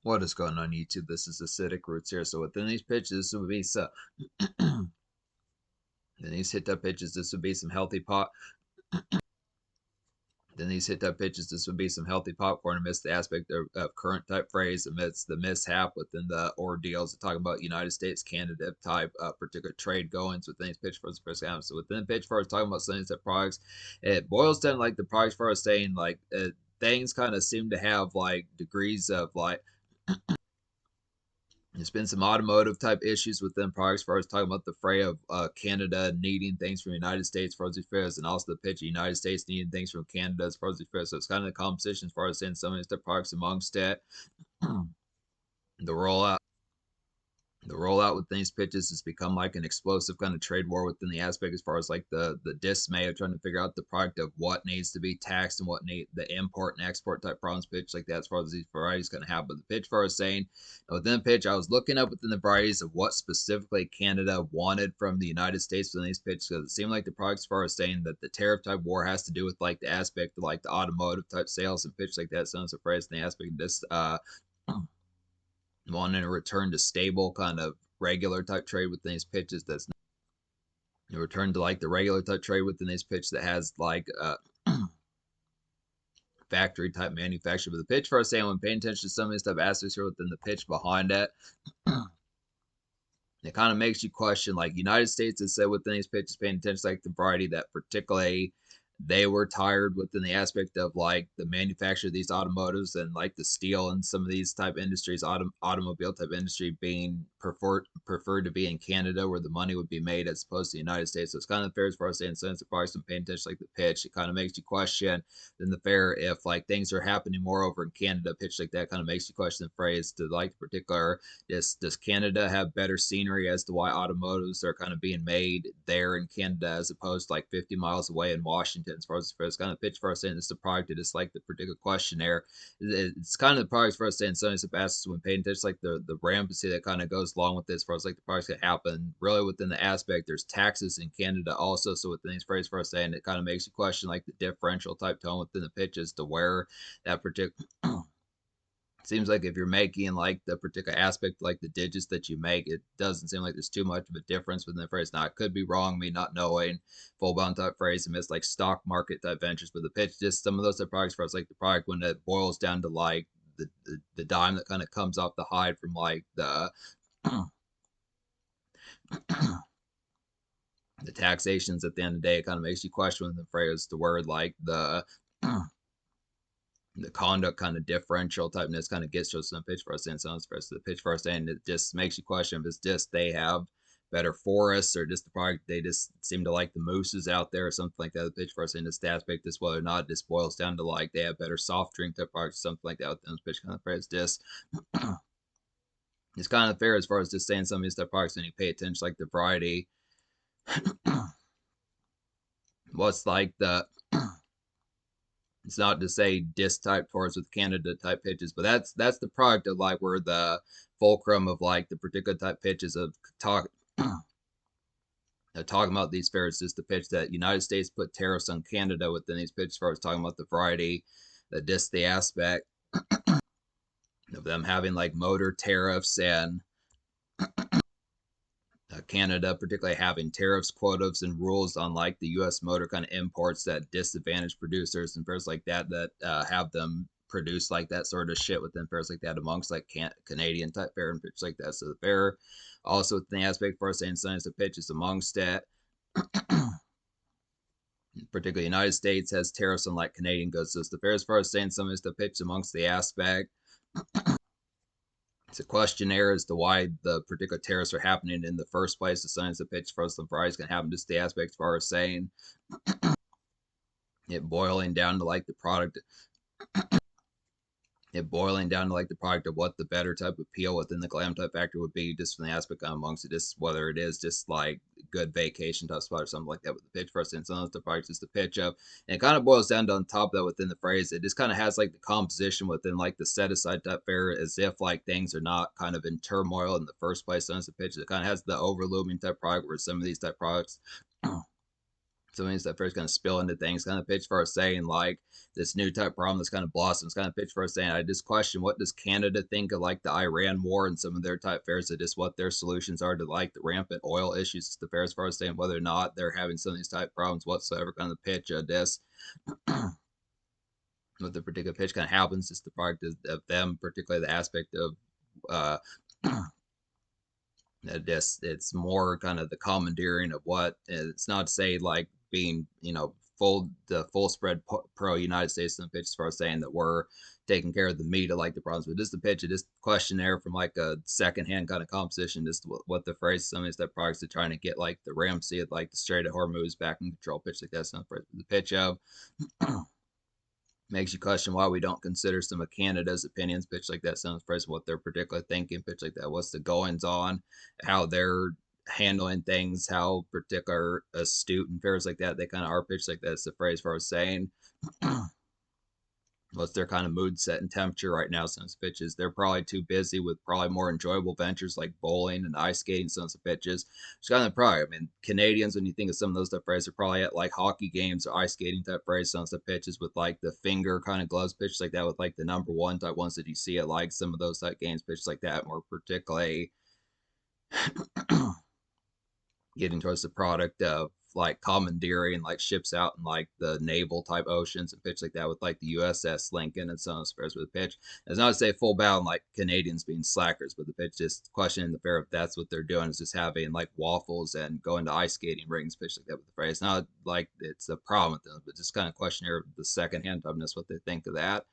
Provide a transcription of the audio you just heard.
What is going on YouTube? This is Acidic Roots here. So within these pitches, this would be some then these hit up pitches, this would be some healthy pot. Then these hit up pitches, this would be some healthy popcorn amidst the aspect of current type phrase amidst the mishap within the ordeals. Talking about United States, Canada type particular trade goings within these pitch for the first time. So within the pitch for talking about some of these products, it boils down like the products for us saying like things kind of seem to have like degrees of like there's been some automotive type issues within products as far as talking about the fray of Canada needing things from the United States as far as the affairs, and also the pitch of the United States needing things from Canada as far as the affairs. So it's kind of the competition as far as saying some of these products amongst it. The rollout the rollout with these pitches has become like an explosive kind of trade war within the aspect as far as like the dismay of trying to figure out the product of what needs to be taxed and what need the import and export type problems pitch like that as far as these varieties going to have. But the pitch for us saying within the pitch, I was looking up within the varieties of what specifically Canada wanted from the United States within these pitches because it seemed like the products for us saying that the tariff type war has to do with like the aspect of like the automotive type sales and pitch like that. So I'm surprised in the aspect of this wanting to return to stable kind of regular type trade within these pitches that's you return to like the regular type trade within these pitch that has like factory type manufacture. But the pitch for us saying when paying attention to some of these type aspects here within the pitch behind it, it kind of makes you question like United States has said within these pitches paying attention to like the variety that particularly they were tired within the aspect of like the manufacture of these automotives and like the steel and some of these type industries, automobile type industry being preferred to be in Canada where the money would be made as opposed to the United States. So it's kind of fair as far as saying since the products and paying attention like the pitch, it kind of makes you question then the fair if like things are happening more over in Canada, pitch like that kind of makes you question the phrase to like the particular does Canada have better scenery as to why automotives are kind of being made there in Canada as opposed to like 50 miles away in Washington? As far as kind of pitch for us saying it's the product, it is like the particular questionnaire. It's kind of the products for us saying some of the passes when paying attention, like the rampancy that kind of goes along with this, as far as like the products that happen. Really within the aspect, there's taxes in Canada also. So within these phrases for us saying, it kind of makes you question like the differential type tone within the pitches to where that particular seems like if you're making like the particular aspect, like the digits that you make, it doesn't seem like there's too much of a difference within the phrase. Now, it could be wrong, me not knowing full bound type phrase and it's like stock market type ventures, but the pitch, just some of those type products for us, like the product when it boils down to like the dime that kind of comes off the hide from like the the taxations at the end of the day, it kind of makes you question the phrase the word like the conduct kind of differential typeness kind of gets to some pitch for us and sounds for us. The pitch for us and it just makes you question if it's just they have better forests or just the product they just seem to like the mooses out there or something like that. The pitch for us in this aspect is whether or not it just boils down to like they have better soft drink type products or something like that. With pitch kind of phrase just it's kind of fair as far as just saying some of these type products when you pay attention like the variety. What's like the it's not to say disc type towards with Canada type pitches, but that's the product of like where the fulcrum of like the particular type pitches of talking about these fairs is the pitch that United States put tariffs on Canada within these pitches. As far as talking about the variety, the disc the aspect of them having like motor tariffs and Canada, particularly having tariffs, quotas, and rules on like the U.S. motor kind of imports that disadvantage producers and fairs like that have them produce like that sort of shit within fairs like that amongst like Canadian type fair and pitch like that. So the fair also the aspect for us saying science the pitch is amongst that. Particularly United States has tariffs on like Canadian goods. So it's the fair as far as saying some is the pitch amongst the aspect. It's a questionnaire as to why the particular tariffs are happening in the first place. The science of pitch first and fries can happen just the aspect as far as saying it boiling down to like the product it boiling down to like the product of what the better type of appeal within the glam type factor would be just from the aspect amongst it, just whether it is just like good vacation type spot or something like that with the pitch for instance. Some of the product is the pitch of, and it kind of boils down to on top of that within the phrase. It just kind of has like the composition within like the set aside type fair as if like things are not kind of in turmoil in the first place. Sometimes the pitch it kind of has the overlooming type product where some of these type products some things that first kind of spill into things, kind of pitch for us saying like this new type problem that's kind of blossoms, kind of pitch for us saying, I just question what does Canada think of like the Iran war and some of their type fairs, of just what their solutions are to like the rampant oil issues, the fairs for us saying whether or not they're having some of these type problems whatsoever, kind of pitch of this. What the particular pitch kind of happens, just the product of them, particularly the aspect of uh this, it's more kind of the commandeering of what, it's not to say like being, full spread pro United States in the pitch as far as saying that we're taking care of the meat of like the problems, but just the pitch of this questionnaire from like a secondhand kind of composition, just what the phrase, some of that products are trying to get like the Ramsey at like the Strait of Hormuz back in control, pitch like that's not the pitch of makes you question why we don't consider some of Canada's opinions. Pitch like that sounds first what they're particularly thinking. Pitch like that, what's the goings on, how they're handling things, how particular astute and fairs like that they kind of are. Pitch like that's the phrase for us saying. What's their kind of mood set and temperature right now? Some pitches they're probably too busy with probably more enjoyable ventures like bowling and ice skating. Some pitches, it's kind of probably. I mean, Canadians, when you think of some of those type phrases, are probably at like hockey games or ice skating type phrases. Some pitches with like the finger kind of gloves pitches like that with like the number one type ones that you see at like some of those type games pitches like that, more particularly getting towards the product of like commandeering like ships out in like the naval type oceans and pitch like that with like the USS Lincoln and so on, as far as with the pitch. It's not to say full battle like Canadians being slackers, but the pitch just questioning the fair if that's what they're doing is just having like waffles and going to ice skating rings, pitch like that with the phrase. Not like it's a problem with them, but just kind of questioning the second hand toughness, what they think of that.